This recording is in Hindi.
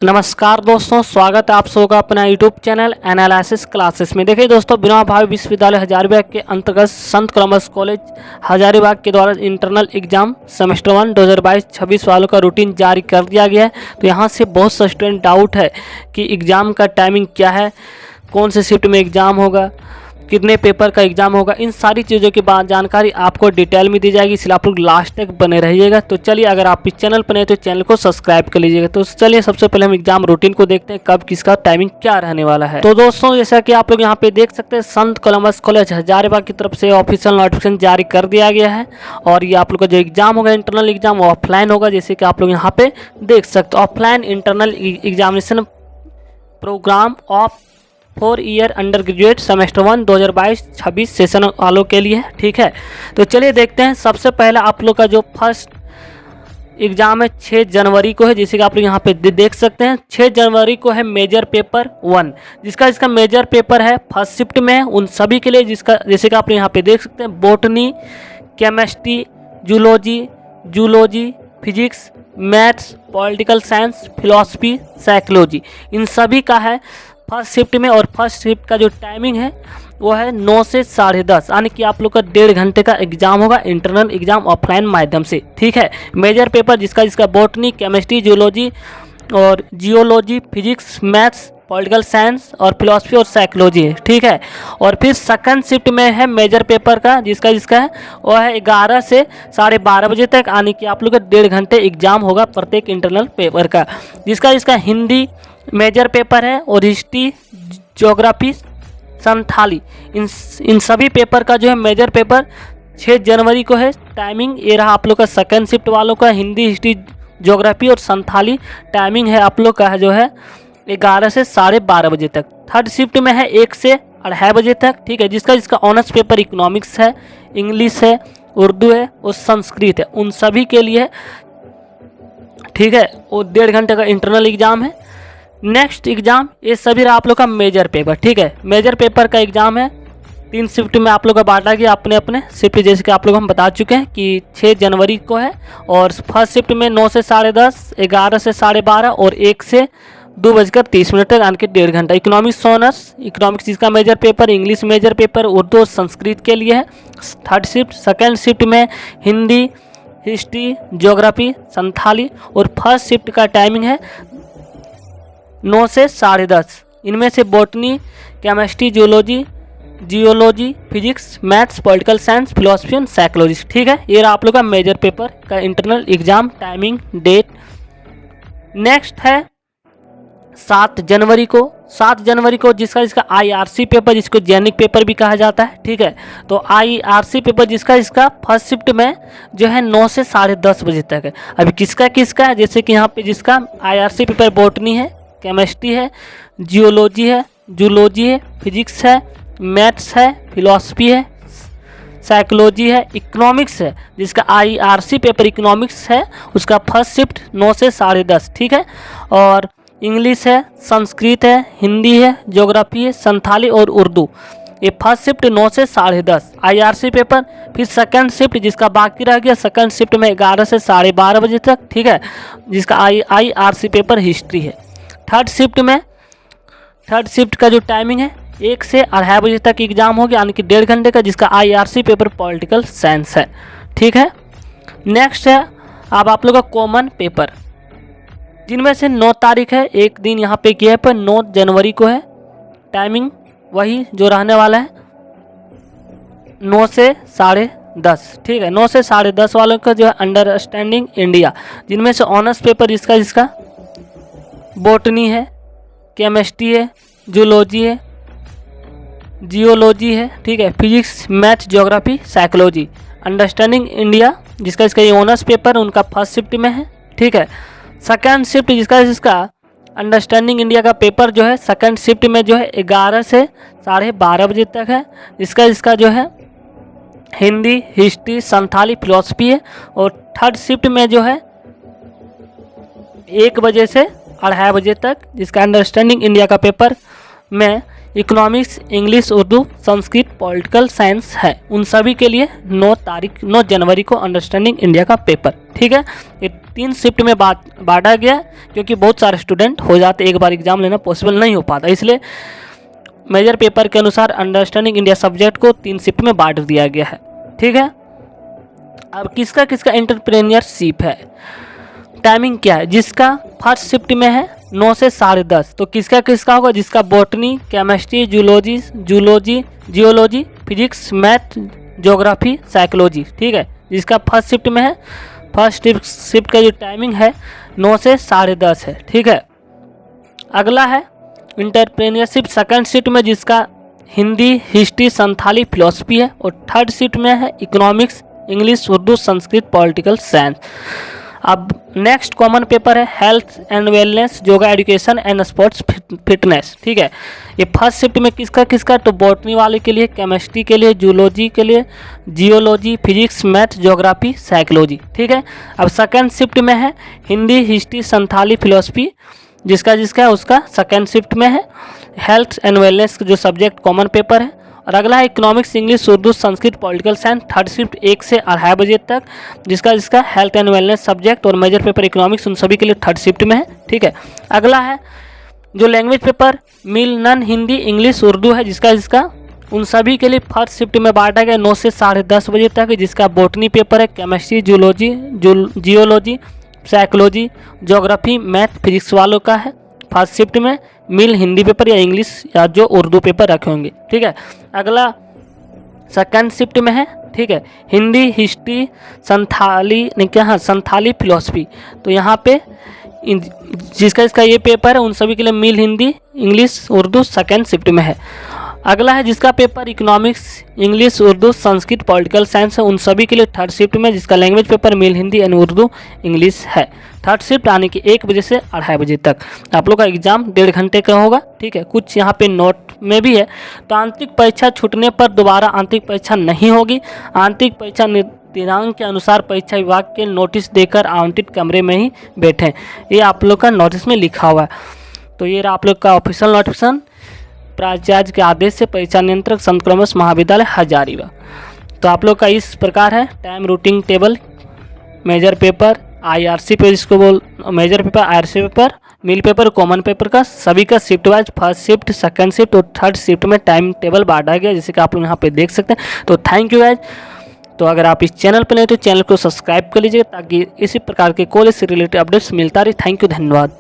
नमस्कार दोस्तों, स्वागत है आप सबका का अपना यूट्यूब चैनल एनालिसिस क्लासेस में। देखिए दोस्तों, विनोबा भावे विश्वविद्यालय हजारीबाग के अंतर्गत संत कॉमर्स कॉलेज हजारीबाग के द्वारा इंटरनल एग्जाम सेमेस्टर 1 2022-26 वालों का रूटीन जारी कर दिया गया है। तो यहाँ से बहुत सा स्टूडेंट डाउट है कि एग्ज़ाम का टाइमिंग क्या है, कौन से शिफ्ट में एग्ज़ाम होगा, कितने पेपर का एग्जाम होगा, इन सारी चीज़ों की बात जानकारी आपको डिटेल में दी जाएगी, इसलिए आप लोग लास्ट तक बने रहिएगा। तो चलिए, अगर आप इस चैनल पर नए तो चैनल को सब्सक्राइब कर लीजिएगा। तो चलिए सबसे पहले हम एग्जाम रूटीन को देखते हैं, कब किसका टाइमिंग क्या रहने वाला है। तो दोस्तों, जैसा कि आप लोग यहाँ पे देख सकते हैं, संत कॉमर्स कॉलेज हजारीबाग की तरफ से ऑफिशियल नोटिफिकेशन जारी कर दिया गया है। और ये आप लोग का जो एग्जाम होगा, इंटरनल एग्जाम, वो ऑफलाइन होगा, जैसे कि आप लोग यहाँ पे देख सकते हो। Offline internal examination program of 4 year under graduate semester 1 2022-26 session वालों के लिए, ठीक है। तो चलिए देखते हैं। सबसे पहले आप लोग का जो फर्स्ट एग्ज़ाम है 6 जनवरी को है, जैसे कि आप लोग यहाँ पे देख सकते हैं। 6 जनवरी को है मेजर पेपर 1, जिसका मेजर पेपर है फर्स्ट शिफ्ट में उन सभी के लिए, जिसका जैसे कि आप लोग यहाँ पे देख सकते हैं, botany, chemistry, zoology, physics, maths, political science, philosophy, psychology, इन सभी का है फर्स्ट शिफ्ट में। और फर्स्ट शिफ्ट का जो टाइमिंग है वो है 9 से 10:30, यानी कि आप लोग का 1.5 घंटे का एग्जाम होगा, इंटरनल एग्जाम ऑफलाइन माध्यम से, ठीक है। मेजर पेपर जिसका botany, chemistry, geology, physics, maths, political science और फिलॉसफी और साइकोलॉजी है, ठीक है। और फिर सेकंड शिफ्ट में है मेजर पेपर का, जिसका है वो है 11 से 12:30 बजे तक, यानी कि आप लोग का 1.5 घंटे एग्जाम होगा प्रत्येक इंटरनल पेपर का, जिसका हिंदी मेजर पेपर है और हिस्ट्री, ज्योग्राफी, संथाली, इन सभी पेपर का जो है मेजर पेपर 6 जनवरी को है। टाइमिंग ये रहा आप लोग का सेकंड शिफ्ट वालों का, हिंदी, हिस्ट्री, ज्योग्राफी और संथाली टाइमिंग है आप लोग का जो है 11 से 12:30 बजे तक। थर्ड शिफ्ट में है 1 से 2:30 बजे तक, ठीक है। जिसका ऑनर्स पेपर इकोनॉमिक्स है, इंग्लिश है, उर्दू है और संस्कृत है, उन सभी के लिए, ठीक है। वो 1.5 घंटे का इंटरनल एग्जाम है। नेक्स्ट एग्जाम ये सभी रहा आप लोग का मेजर पेपर, ठीक है। मेजर पेपर का एग्जाम है 3 शिफ्ट में आप लोग का बांटा गया, अपने अपने शिफ्ट, जैसे कि आप लोग हम बता चुके हैं कि 6 जनवरी को है। और फर्स्ट शिफ्ट में 9 से 10:30, 11 से 12:30 और 1 से 2:30 तक, यानी कि 1.5 घंटा। इकोनॉमिक्स ऑनर्स, इकोनॉमिक्स जिसका major paper, English major paper, Urdu और संस्कृत के लिए है थर्ड शिफ्ट। सेकेंड शिफ्ट में हिंदी, हिस्ट्री, ज्योग्राफी, संथाली और फर्स्ट शिफ्ट का टाइमिंग है 9 से 10:30। इनमें से botany, chemistry, geology, physics, maths, political science, philosophy और साइकोलॉजी, ठीक है। ये रहा आप लोग का मेजर पेपर का internal exam timing, date. Next है 7 जनवरी को। 7 जनवरी को जिसका IRC पेपर, जिसको जेनिक पेपर भी कहा जाता है, ठीक है। तो IRC पेपर जिसका फर्स्ट शिफ्ट में जो है 9 से 10:30 बजे तक है। अभी किसका है, जैसे कि यहाँ पे जिसका IRC पेपर बॉटनी है, केमिस्ट्री है, जियोलॉजी है, जूलॉजी है, फिजिक्स है, मैथ्स है, फिलॉसफी है, साइकोलॉजी है, इकोनॉमिक्स है, जिसका IRC पेपर इकोनॉमिक्स है, उसका फर्स्ट शिफ्ट 9 से 10:30, ठीक है। और इंग्लिश है, संस्कृत है, हिंदी है, ज्योग्राफी है, संथाली और उर्दू, ये फर्स्ट शिफ्ट 9 से 10:30 IRC पेपर। फिर सेकंड शिफ्ट जिसका बाकी रह गया, सेकंड शिफ्ट में 11 से 12:30 बजे तक, ठीक है, जिसका IRC पेपर हिस्ट्री है। थर्ड शिफ्ट का जो टाइमिंग है 1 से 2:30 बजे तक एग्जाम हो गया, यानी कि 1.5 घंटे का, जिसका IRC पेपर पॉलिटिकल साइंस है, ठीक है। नेक्स्ट है अब आप लोग का कॉमन पेपर, जिनमें से 9 तारीख है, एक दिन यहाँ पे गैप है, 9 जनवरी को है। टाइमिंग वही जो रहने वाला है 9 से 10:30, ठीक है। 9 से 10:30 वालों का जो है अंडरस्टैंडिंग इंडिया, जिनमें से ऑनर्स पेपर जिसका बॉटनी है, केमिस्ट्री है, जियोलॉजी है, ठीक है, physics, math, geography, psychology, understanding India जिसका ये ऑनर्स पेपर उनका फर्स्ट शिफ्ट में है, ठीक है। सेकंड शिफ्ट जिसका अंडरस्टैंडिंग इंडिया का पेपर जो है सेकंड शिफ्ट में जो है 11 से 12:30 बजे तक है, इसका जो है हिंदी, हिस्ट्री, संथाली, फिलॉसफी है। और थर्ड शिफ्ट में जो है 1 बजे से 2:30 बजे तक, जिसका अंडरस्टैंडिंग इंडिया का पेपर में economics, English, Urdu, Sanskrit, political science है। उन सभी के लिए 9 जनवरी को अंडरस्टैंडिंग इंडिया का पेपर, ठीक है। ये 3 शिफ्ट में बांटा गया क्योंकि बहुत सारे स्टूडेंट हो जाते, एक बार एग्जाम लेना पॉसिबल नहीं हो पाता, इसलिए मेजर पेपर के अनुसार अंडरस्टैंडिंग इंडिया सब्जेक्ट को 3 शिफ्ट में बांट दिया गया है, ठीक है। अब किसका किसका एंटरप्रेन्योरशिप है, टाइमिंग क्या है, जिसका फर्स्ट शिफ्ट में है 9 से 10:30, तो किसका किसका होगा, जिसका botany, chemistry, geology, physics, math, geography, psychology, ठीक है, जिसका फर्स्ट शिफ्ट में है। फर्स्ट शिफ्ट का जो टाइमिंग है 9 से 10:30 है, ठीक है। अगला है एंटरप्रेन्योरशिप सेकंड शिफ्ट में, जिसका हिंदी, हिस्ट्री, संथाली, फिलोसफी है, और थर्ड शिफ्ट में है economics, English, Urdu, Sanskrit, political science. अब नेक्स्ट कॉमन पेपर है health and wellness, yoga education and sports fitness, ठीक है। ये फर्स्ट शिफ्ट में किसका किसका, तो बॉटनी वाले के लिए, केमिस्ट्री के लिए, जूलॉजी के लिए, geology, physics, math, geography, psychology, ठीक है। अब सेकंड शिफ्ट में है हिंदी, हिस्ट्री, संथाली, फिलोसफी, जिसका है उसका सेकंड शिफ्ट में है। हेल्थ एंड वेलनेस जो सब्जेक्ट कॉमन पेपर है। और अगला है economics, English, Urdu, Sanskrit, political science, third shift 1 से 2:30 बजे तक, जिसका हेल्थ एंड वेलनेस सब्जेक्ट और मेजर पेपर इकोनॉमिक्स, उन सभी के लिए थर्ड शिफ्ट में है, ठीक है। अगला है जो लैंग्वेज पेपर मिल नन हिंदी, इंग्लिश, उर्दू है, जिसका उन सभी के लिए फर्स्ट शिफ्ट में बांटा गया 9 से 10:30 बजे तक, जिसका बॉटनी पेपर है, chemistry, geology, psychology, geography, math, physics वालों का है। फर्स्ट शिफ्ट में मिल हिंदी पेपर या इंग्लिश या जो उर्दू पेपर रखे होंगे, ठीक है। अगला सेकंड शिफ्ट में है, ठीक है, हिंदी, हिस्ट्री, संथाली, फिलोसफी, तो यहाँ पे जिसका ये पेपर है उन सभी के लिए MIL Hindi, English, Urdu second shift में है। अगला है जिसका paper economics, English, Urdu, Sanskrit, political science है, उन सभी के लिए थर्ड शिफ्ट में, जिसका language paper MIL Hindi and Urdu, English है। थर्ड शिफ्ट आने की 1 बजे से 2:30 बजे तक। आप लोग का एग्जाम 1.5 घंटे का होगा, ठीक है। कुछ यहाँ पे नोट में भी है, तो आंतरिक परीक्षा छूटने पर दोबारा आंतरिक परीक्षा नहीं होगी। आंतरिक परीक्षा दिनांक के अनुसार परीक्षा विभाग के नोटिस देकर आवंटित कमरे में ही बैठें, ये आप लोग का नोटिस में लिखा हुआ है। तो ये आप लोग का ऑफिशियल नोटिफिकेशन प्राचार्य के आदेश से परीक्षा नियंत्रक संत कॉमर्स महाविद्यालय हजारीबाग। तो आप लोग का इस प्रकार है time routing table, major paper, IRC pay जिसको मेजर पेपर, IRC पेपर, मिल पेपर, कॉमन पेपर का सभी का shift wise first shift, second shift और थर्ड शिफ्ट में टाइम टेबल बांटा गया, जैसे कि आप लोग यहाँ पे देख सकते हैं। तो थैंक यू गाइज। तो अगर आप इस चैनल पर नहीं तो चैनल को सब्सक्राइब कर लीजिए ताकि इसी प्रकार के कॉलेज से रिलेटेड अपडेट्स मिलता रहे। थैंक यू, धन्यवाद।